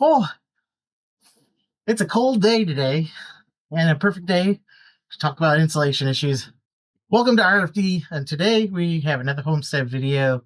Oh, it's a cold day today and a perfect day to talk about insulation issues. Welcome to RFD, and today we have another Homestead video.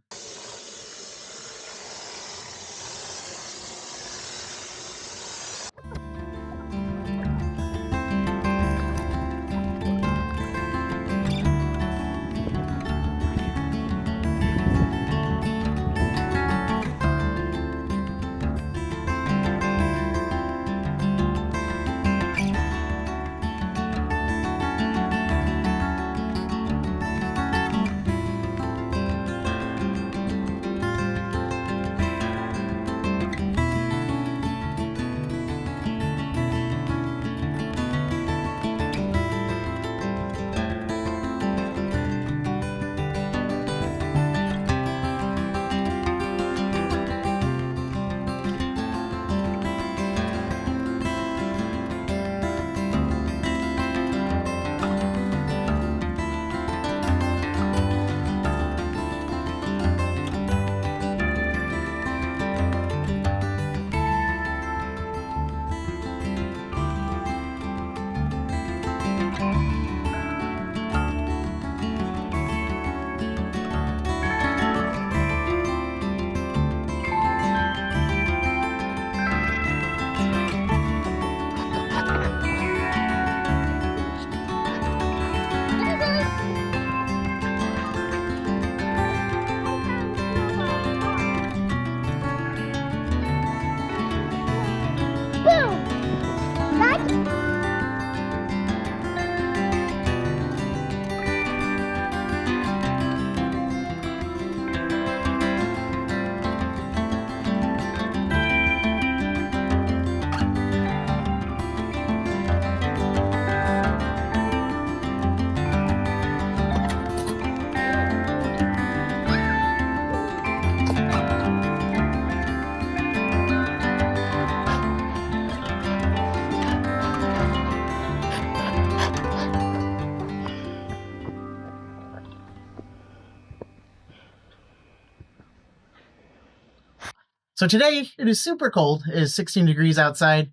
So today it is super cold. It is 16 degrees outside,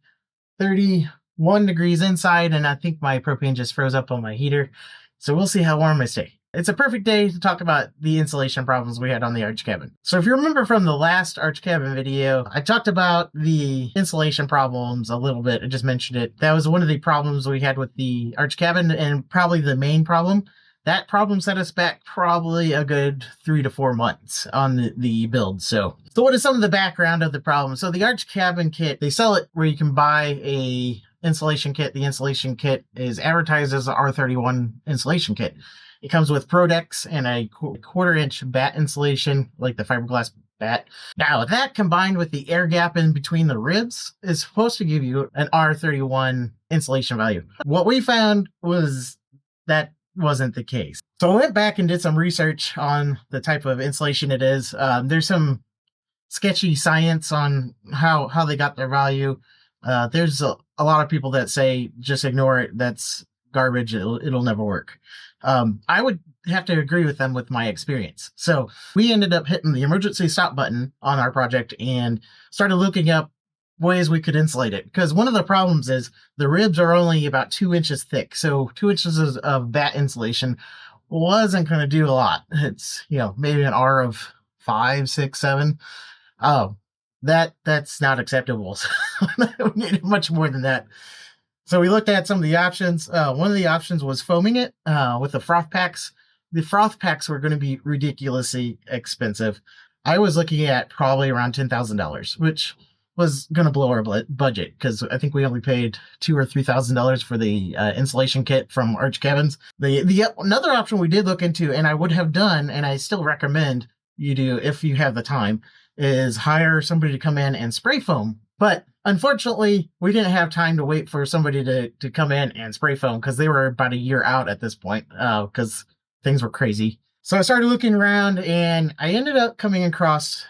31 degrees inside, and I think my propane just froze up on my heater. So we'll see how warm I stay. It's a perfect day to talk about the insulation problems we had on the arch cabin. So if you remember from the last arch cabin video, I talked about the insulation problems a little bit. I just mentioned it. That was one of the problems we had with the arch cabin, and probably the main problem. That problem set us back probably a good 3 to 4 months on the build. So what is some of the background of the problem? So the arch cabin kit, they sell it where you can buy a insulation kit. The insulation kit is advertised as an R31 insulation kit. It comes with Prodex and a quarter-inch batt insulation, like the fiberglass batt. Now, that combined with the air gap in between the ribs is supposed to give you an R31 insulation value. What we found was that wasn't the case. So I went back and did some research on the type of insulation it is. There's some sketchy science on how they got their value. There's a lot of people that say just ignore it. That's garbage. It'll never work. I would have to agree with them with my experience. So we ended up hitting the emergency stop button on our project and started looking up ways we could insulate it, because one of the problems is the ribs are only about 2 inches thick. So 2 inches of batt insulation wasn't going to do a lot. It's, maybe an R of 5, 6, 7. Oh, that's not acceptable. We needed much more than that. So we looked at some of the options. One of the options was foaming it with the froth packs. The froth packs were going to be ridiculously expensive. I was looking at probably around $10,000, which was going to blow our budget, because I think we only paid $2,000 or $3,000 for the insulation kit from Arch Cabins. The another option we did look into, and I would have done, and I still recommend you do if you have the time, is hire somebody to come in and spray foam. But unfortunately, we didn't have time to wait for somebody to come in and spray foam, because they were about a year out at this point, because things were crazy. So I started looking around, and I ended up coming across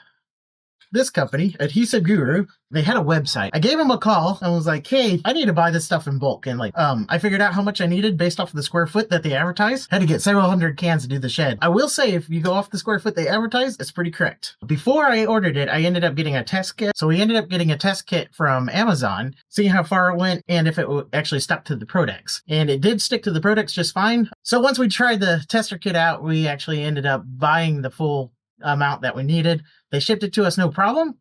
this company, Adhesive Guru, they had a website. I gave them a call and was like, hey, I need to buy this stuff in bulk. And like, I figured out how much I needed based off of the square foot that they advertised. Had to get several hundred cans to do the shed. I will say, if you go off the square foot they advertised, it's pretty correct. Before I ordered it, I ended up getting a test kit. So we ended up getting a test kit from Amazon, seeing how far it went and if it actually stuck to the Prodex. And it did stick to the Prodex just fine. So once we tried the tester kit out, we actually ended up buying the full amount that we needed. They shipped it to us no problem.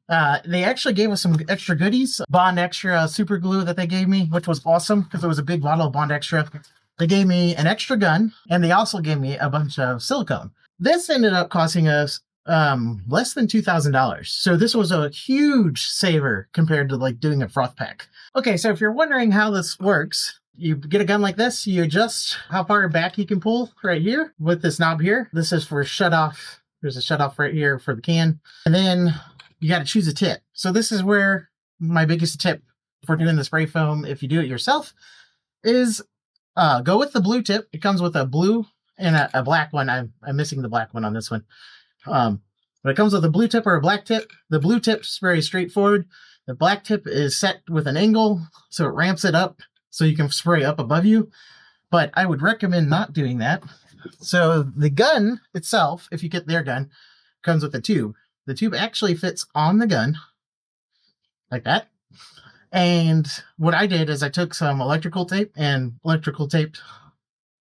They actually gave us some extra goodies. Bond Extra super glue that they gave me, which was awesome because it was a big bottle of Bond Extra. They gave me an extra gun, and they also gave me a bunch of silicone. This ended up costing us less than $2,000. So this was a huge saver compared to like doing a froth pack. Okay, so if you're wondering how this works, you get a gun like this, you adjust how far back you can pull right here with this knob here. This is for shut off. There's a shut off right here for the can. And then you got to choose a tip. So this is where my biggest tip for doing the spray foam, if you do it yourself, is go with the blue tip. It comes with a blue and a black one. I'm missing the black one on this one. But it comes with a blue tip or a black tip. The blue tip's very straightforward. The black tip is set with an angle, so it ramps it up so you can spray up above you. But I would recommend not doing that. So the gun itself, if you get their gun, comes with a tube. The tube actually fits on the gun like that. And what I did is I took some electrical tape and electrical taped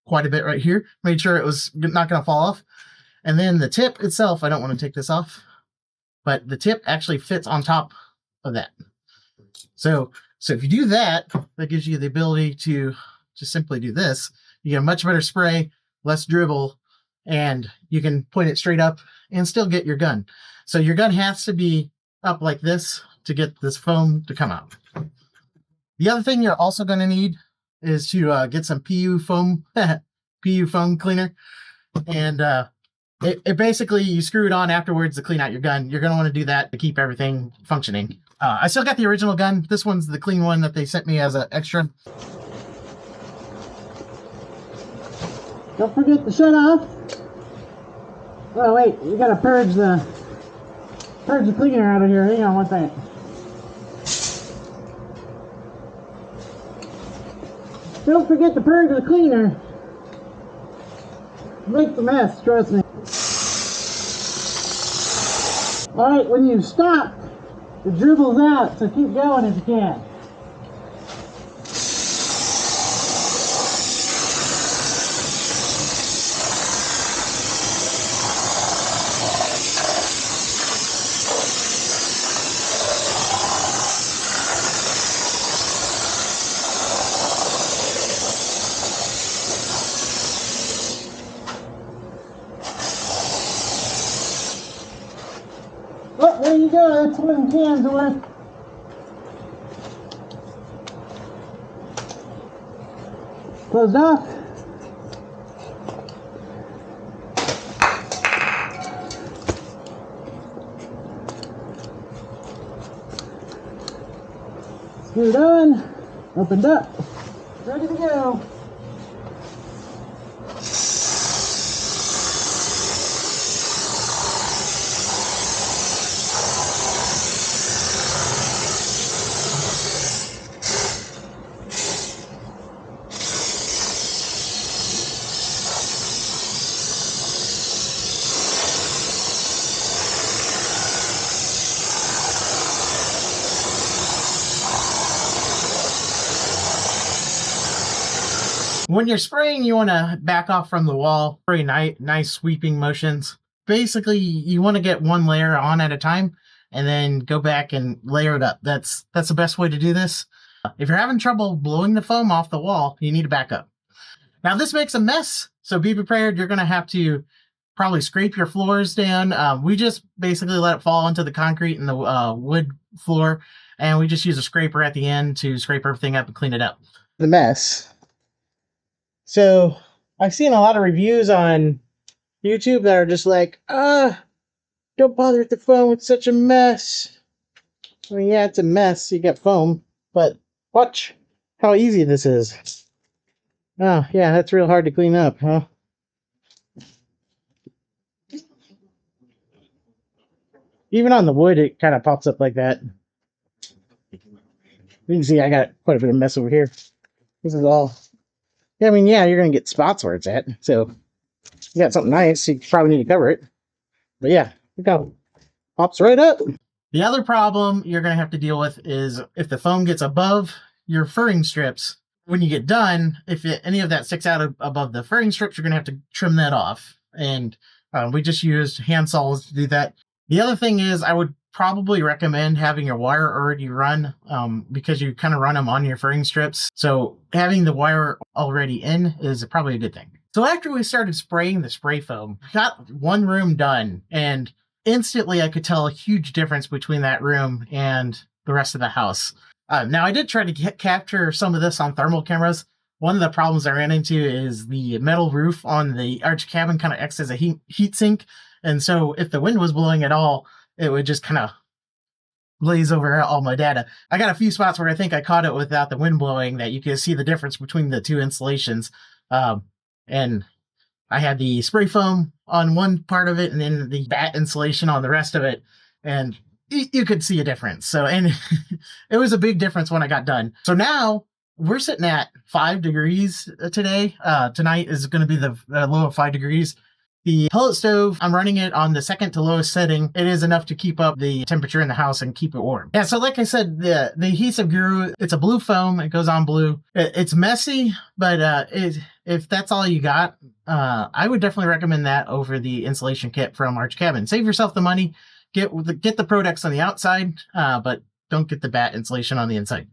quite a bit right here. Made sure it was not going to fall off. And then the tip itself, I don't want to take this off, but the tip actually fits on top of that. So if you do that, that gives you the ability to just simply do this. You get a much better spray, less dribble, and you can point it straight up and still get your gun. So your gun has to be up like this to get this foam to come out. The other thing you're also going to need is to get some PU foam, PU foam cleaner. And it basically, you screw it on afterwards to clean out your gun. You're going to want to do that to keep everything functioning. I still got the original gun. This one's the clean one that they sent me as an extra. Don't forget to shut off. Oh wait, you gotta purge the cleaner out of here. Hang on one second. Don't forget to purge the cleaner. Make the mess, trust me. Alright, when you stop, it dribbles out, so keep going if you can. Oh, there you go, that's one can's worth. Closed off. Screwed on, opened up, ready to go. When you're spraying, you want to back off from the wall. Very nice sweeping motions. Basically, you want to get one layer on at a time and then go back and layer it up. That's the best way to do this. If you're having trouble blowing the foam off the wall, you need to back up. Now this makes a mess, so be prepared. You're going to have to probably scrape your floors down. We just basically let it fall onto the concrete and the wood floor, and we just use a scraper at the end to scrape everything up and clean it up. The mess. So I've seen a lot of reviews on YouTube that are just like, don't bother with the foam, it's such a mess. I mean, yeah, it's a mess, you got foam, but watch how easy this is. Oh, yeah, that's real hard to clean up, huh? Even on the wood, it kind of pops up like that. You can see I got quite a bit of mess over here. This is all. Yeah, I mean, yeah, you're gonna get spots where it's at. So you got something nice, you probably need to cover it. But yeah, look how pops right up. The other problem you're gonna have to deal with is if the foam gets above your furring strips. When you get done, if any of that sticks out above the furring strips, you're gonna have to trim that off. And we just used hand saws to do that. The other thing is, I would probably recommend having your wire already run because you kind of run them on your furring strips. So having the wire already in is probably a good thing. So after we started spraying the spray foam, we got one room done, and instantly I could tell a huge difference between that room and the rest of the house. Now, I did try to capture some of this on thermal cameras. One of the problems I ran into is the metal roof on the arch cabin kind of acts as a heat sink. And so if the wind was blowing at all, it would just kind of glaze over all my data. I got a few spots where I think I caught it without the wind blowing that you can see the difference between the two installations. And I had the spray foam on one part of it and then the Batt insulation on the rest of it. And you could see a difference. So, and it was a big difference when I got done. So now we're sitting at 5 degrees today. Tonight is going to be the low of 5 degrees. The pellet stove, I'm running it on the second to lowest setting. It is enough to keep up the temperature in the house and keep it warm. Yeah, so like I said, the Adhesive Guru, it's a blue foam. It goes on blue. It's messy, but if that's all you got, I would definitely recommend that over the insulation kit from Arch Cabin. Save yourself the money. Get the Prodex on the outside, but don't get the Batt insulation on the inside.